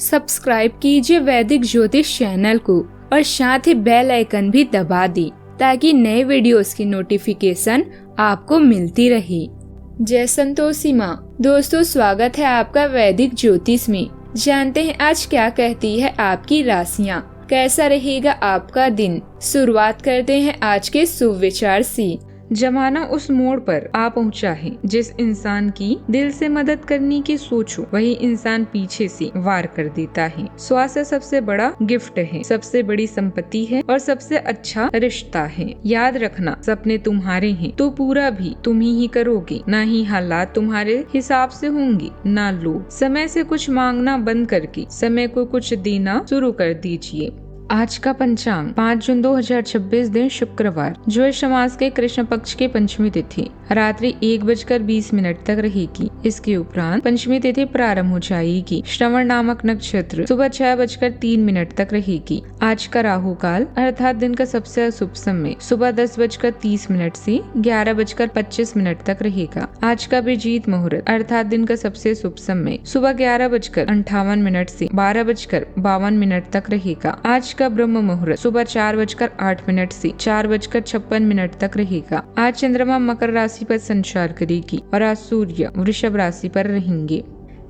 Subscribe कीजिए वैदिक ज्योतिष चैनल को और साथ ही बेल आइकन भी दबा दी ताकि नए वीडियोस की नोटिफिकेशन आपको मिलती रहे। जय संतोषी माँ। दोस्तों, स्वागत है आपका वैदिक ज्योतिष में। जानते हैं आज क्या कहती है आपकी राशियाँ, कैसा रहेगा आपका दिन। शुरुआत करते हैं आज के शुभ विचार से। जमाना उस मोड़ पर आ पहुंचा है जिस इंसान की दिल से मदद करने की सोचो वही इंसान पीछे से वार कर देता है। स्वास्थ्य सबसे बड़ा गिफ्ट है, सबसे बड़ी संपत्ति है और सबसे अच्छा रिश्ता है। याद रखना, सपने तुम्हारे हैं तो पूरा भी तुम ही करोगे, ना ही हालात तुम्हारे हिसाब से होंगे ना लोग। समय से कुछ मांगना बंद करके समय को कुछ देना शुरू कर दीजिए। आज का पंचांग 5 जून 2026 दिन शुक्रवार, जो समास के कृष्ण पक्ष की पंचमी तिथि रात्रि 1:20 तक रहेगी। इसके उपरांत पंचमी तिथि प्रारंभ हो जाएगी। श्रवण नामक नक्षत्र सुबह 6:03 तक रहेगी। आज का राहु काल अर्थात दिन का सबसे अशुभ समय सुबह 10:30 से 11:25 तक रहेगा। आज का अभिजीत मुहूर्त अर्थात दिन का सबसे शुभ समय सुबह 11:58 से 12:52 तक रहेगा। आज का ब्रह्म मुहूर्त सुबह 4:08 से 4:56 तक रहेगा। आज चंद्रमा मकर राशि पर संचार करेगी और आज सूर्य वृषभ राशि पर रहेंगे।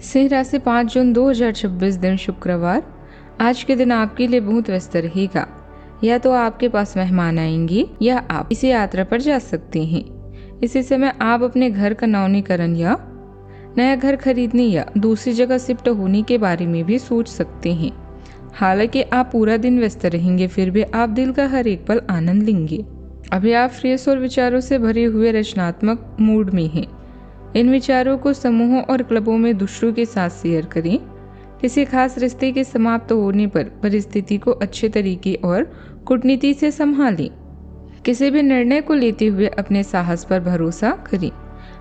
सिंह राशि 5 जून 2026 दिन शुक्रवार। आज के दिन आपके लिए बहुत व्यस्त रहेगा। या तो आपके पास मेहमान आएंगे या आप किसी यात्रा पर जा सकते हैं। इसी समय आप अपने घर का नवीनीकरण या नया घर खरीदने या दूसरी जगह शिफ्ट होने के बारे में भी सोच सकते हैं। हालांकि आप पूरा दिन व्यस्त रहेंगे, फिर भी आप दिल का हर एक पल आनंद लेंगे। अभी आप फ्रेश और विचारों से भरे हुए रचनात्मक मूड में हैं। इन विचारों को समूहों और क्लबों में दूसरों के साथ शेयर करें। किसी खास रिश्ते के समाप्त होने पर परिस्थिति को अच्छे तरीके और कूटनीति से संभालें। किसी भी निर्णय को लेते हुए अपने साहस पर भरोसा करें।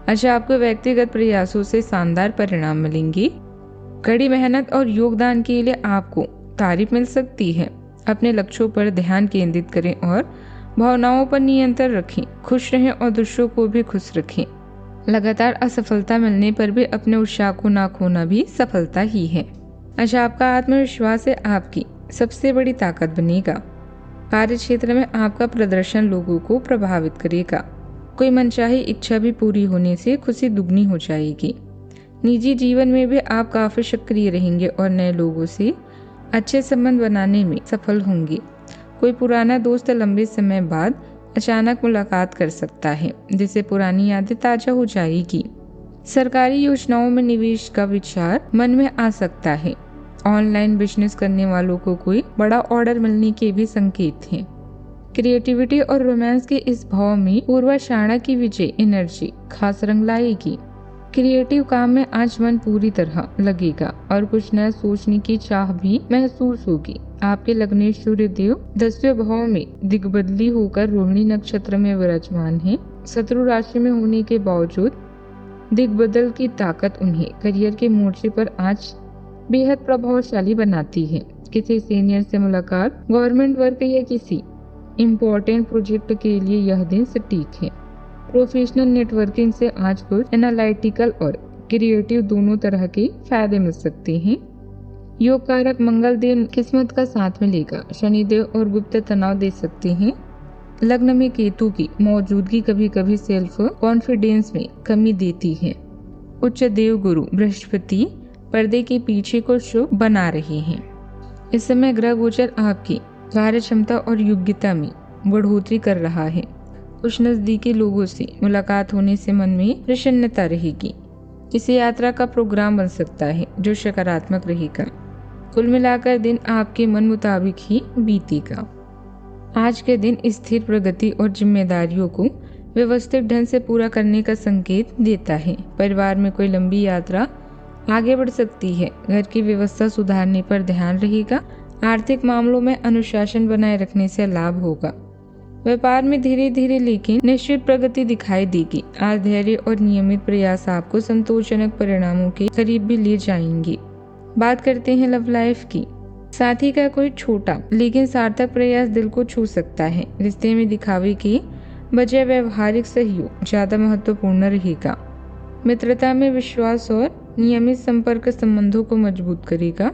अच्छा, आपको व्यक्तिगत प्रयासों से शानदार परिणाम मिलेंगे। कड़ी मेहनत और योगदान के लिए आपको तारीफ मिल सकती है। अपने लक्ष्यों पर ध्यान केंद्रित करें और भावनाओं पर नियंत्रण रखें। खुश रहें और दूसरों को भी खुश रखें। लगातार असफलता मिलने पर भी अपने उत्साह को ना खोना भी सफलता ही है। अच्छा, आपका आत्मविश्वास है आपकी सबसे बड़ी ताकत बनेगा। कार्य क्षेत्र में आपका प्रदर्शन लोगों को प्रभावित करेगा। कोई मनचाही इच्छा भी पूरी होने से खुशी दुगनी हो जाएगी। निजी जीवन में भी आप काफी सक्रिय रहेंगे और नए लोगों से अच्छे संबंध बनाने में सफल होंगे। कोई पुराना दोस्त लंबे समय बाद अचानक मुलाकात कर सकता है, जिससे पुरानी यादें ताजा हो जाएगी। सरकारी योजनाओं में निवेश का विचार मन में आ सकता है। ऑनलाइन बिजनेस करने वालों को कोई बड़ा ऑर्डर मिलने के भी संकेत हैं। क्रिएटिविटी और रोमांस के इस भाव में पूर्वाषाढ़ा की विजय एनर्जी खास रंग लाएगी। क्रिएटिव काम में आज मन पूरी तरह लगेगा और कुछ नया सोचने की चाह भी महसूस होगी। आपके लग्नेश सूर्यदेव 10वें भाव में दिग्बदली होकर रोहिणी नक्षत्र में विराजमान है। शत्रु राशि में होने के बावजूद दिग्बदल की ताकत उन्हें करियर के मोर्चे पर आज बेहद प्रभावशाली बनाती है। किसी सीनियर से मुलाकात, गवर्नमेंट वर्क या किसी इम्पोर्टेंट प्रोजेक्ट के लिए यह दिन सटीक है। प्रोफेशनल नेटवर्किंग से आज कुछ एनालिटिकल और क्रिएटिव दोनों तरह के फायदे मिल सकते हैं। योग कारक मंगल देव किस्मत का साथ मिलेगा। शनिदेव और गुप्त तनाव दे सकते हैं। लग्न में केतु की मौजूदगी कभी कभी सेल्फ कॉन्फिडेंस में कमी देती है। उच्च देव गुरु बृहस्पति पर्दे के पीछे को शुभ बना रहे हैं। इस समय ग्रह गोचर आपकी कार्य क्षमता और योग्यता में बढ़ोतरी कर रहा है। कुछ नजदीकी लोगों से मुलाकात होने से मन में प्रसन्नता रहेगी। किसी यात्रा का प्रोग्राम बन सकता है जो सकारात्मक रहेगा। कुल मिलाकर दिन आपके मन मुताबिक ही बीतेगा। आज के दिन स्थिर प्रगति और जिम्मेदारियों को व्यवस्थित ढंग से पूरा करने का संकेत देता है। परिवार में कोई लंबी यात्रा आगे बढ़ सकती है। घर की व्यवस्था सुधारने पर ध्यान रहेगा। आर्थिक मामलों में अनुशासन बनाए रखने से लाभ होगा। व्यापार में धीरे धीरे लेकिन निश्चित प्रगति दिखाई देगी। आज धैर्य और नियमित प्रयास आपको संतोषजनक परिणामों के करीब भी ले जाएंगे। बात करते हैं लव लाइफ की। साथी का कोई छोटा लेकिन सार्थक प्रयास दिल को छू सकता है। रिश्ते में दिखावे के बजाय व्यवहारिक सहयोग ज्यादा महत्वपूर्ण रहेगा। मित्रता में विश्वास और नियमित संपर्क संबंधों को मजबूत करेगा।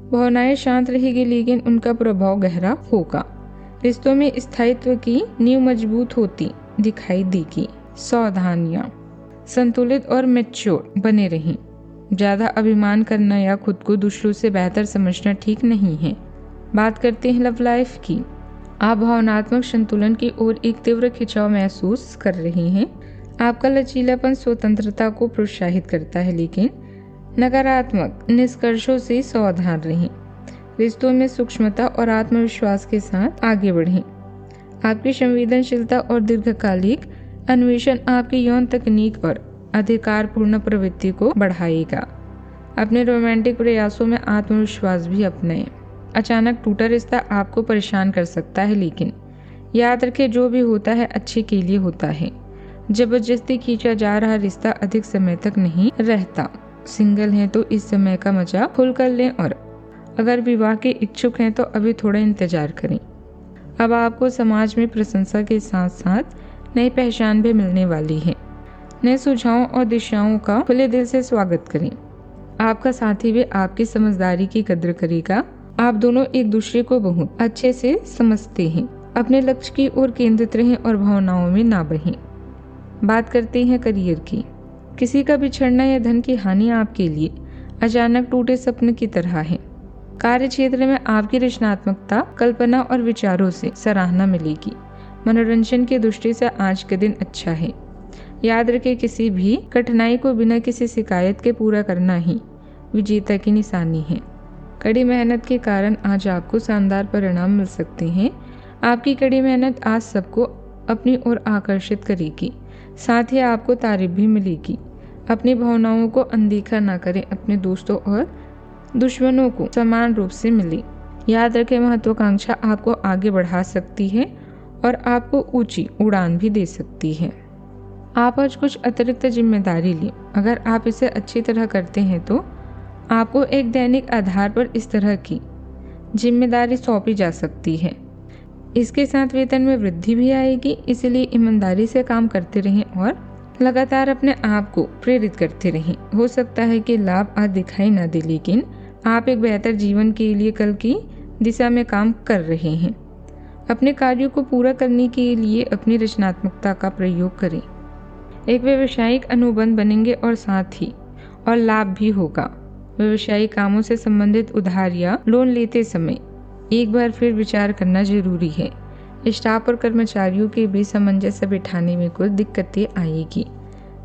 भावनाएं शांत रहेगी लेकिन उनका प्रभाव गहरा होगा। रिश्तों में स्थायित्व की नींव मजबूत होती दिखाई देगी। सावधानियां, संतुलित और मैच्योर बने रहें। ज्यादा अभिमान करना या खुद को दूसरों से बेहतर समझना ठीक नहीं है। बात करते हैं लव लाइफ की। आप भावनात्मक संतुलन की ओर एक तीव्र खिंचाव महसूस कर रहे हैं। आपका लचीलापन स्वतंत्रता को प्रोत्साहित करता है, लेकिन नकारात्मक निष्कर्षों से सावधान रहें। रिश्तों में सूक्ष्मता और आत्मविश्वास के साथ आगे बढ़ें। आपकी संवेदनशीलता और दीर्घकालिक अन्वेषण आपकी यौन तकनीक और अधिकारपूर्ण प्रवृत्ति को बढ़ाएगा। अपने रोमांटिक प्रयासों में आत्मविश्वास भी अपनाएं। अचानक टूटा रिश्ता आपको परेशान कर सकता है, लेकिन याद रखें जो भी होता है अच्छे के लिए होता है। जबरदस्ती खींचा जा रहा रिश्ता अधिक समय तक नहीं रहता। सिंगल हैं तो इस समय का मजा खुलकर लें, और अगर विवाह के इच्छुक हैं तो अभी थोड़ा इंतजार करें। अब आपको समाज में प्रशंसा के साथ साथ नई पहचान भी मिलने वाली है। नए सुझावों और दिशाओं का खुले दिल से स्वागत करें। आपका साथी भी आपकी समझदारी की कद्र करेगा। आप दोनों एक दूसरे को बहुत अच्छे से समझते हैं। अपने लक्ष्य की ओर केंद्रित रहें और भावनाओं में ना बहें। बात करते हैं करियर की। किसी का बिछड़ना या धन की हानि आपके लिए अचानक टूटे सपने की तरह है। कार्य क्षेत्र में आपकी रचनात्मकता, कल्पना और विचारों से सराहना मिलेगी। मनोरंजन की दृष्टि से आज का दिन अच्छा है। याद रखें, किसी भी कठिनाई को बिना किसी शिकायत के पूरा करना ही विजेता की निशानी है। कड़ी मेहनत के कारण आज आपको शानदार परिणाम मिल सकते हैं। आपकी कड़ी मेहनत आज सबको अपनी ओर आकर्षित करेगी, साथ ही आपको तारीफ भी मिलेगी। अपनी भावनाओं को अनदेखा ना करें। अपने दोस्तों और दुश्मनों को समान रूप से मिले। याद रखें, महत्वाकांक्षा आपको आगे बढ़ा सकती है और आपको ऊंची उड़ान भी दे सकती है। आप आज कुछ अतिरिक्त जिम्मेदारी लें। अगर आप इसे अच्छी तरह करते हैं तो आपको एक दैनिक आधार पर इस तरह की जिम्मेदारी सौंपी जा सकती है। इसके साथ वेतन में वृद्धि भी आएगी, इसलिए ईमानदारी से काम करते रहें और लगातार अपने आप को प्रेरित करते रहें। हो सकता है कि लाभ आज दिखाई न दे, लेकिन आप एक बेहतर जीवन के लिए कल की दिशा में काम कर रहे हैं। अपने कार्यों को पूरा करने के लिए अपनी रचनात्मकता का प्रयोग करें। एक व्यावसायिक अनुबंध बनेंगे और साथ ही और लाभ भी होगा। व्यवसायिक कामों से संबंधित उधार या लोन लेते समय एक बार फिर विचार करना जरूरी है। स्टाफ और कर्मचारियों के बीच सामंजस्य बिठाने में कुछ दिक्कतें आएगी।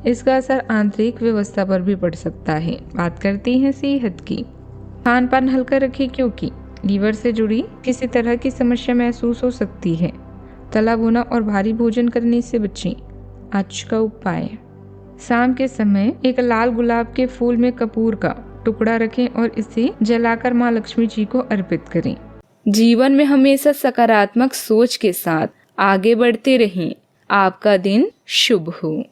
इसका असर आंतरिक व्यवस्था पर भी पड़ सकता है। बात करते हैं सेहत की। खान पान हल्का रखें, क्योंकि लीवर से जुड़ी किसी तरह की समस्या महसूस हो सकती है। तला भुना और भारी भोजन करने से बचें। आज का उपाय, शाम के समय एक लाल गुलाब के फूल में कपूर का टुकड़ा रखें और इसे जलाकर माँ लक्ष्मी जी को अर्पित करें। जीवन में हमेशा सकारात्मक सोच के साथ आगे बढ़ते रहें। आपका दिन शुभ हो।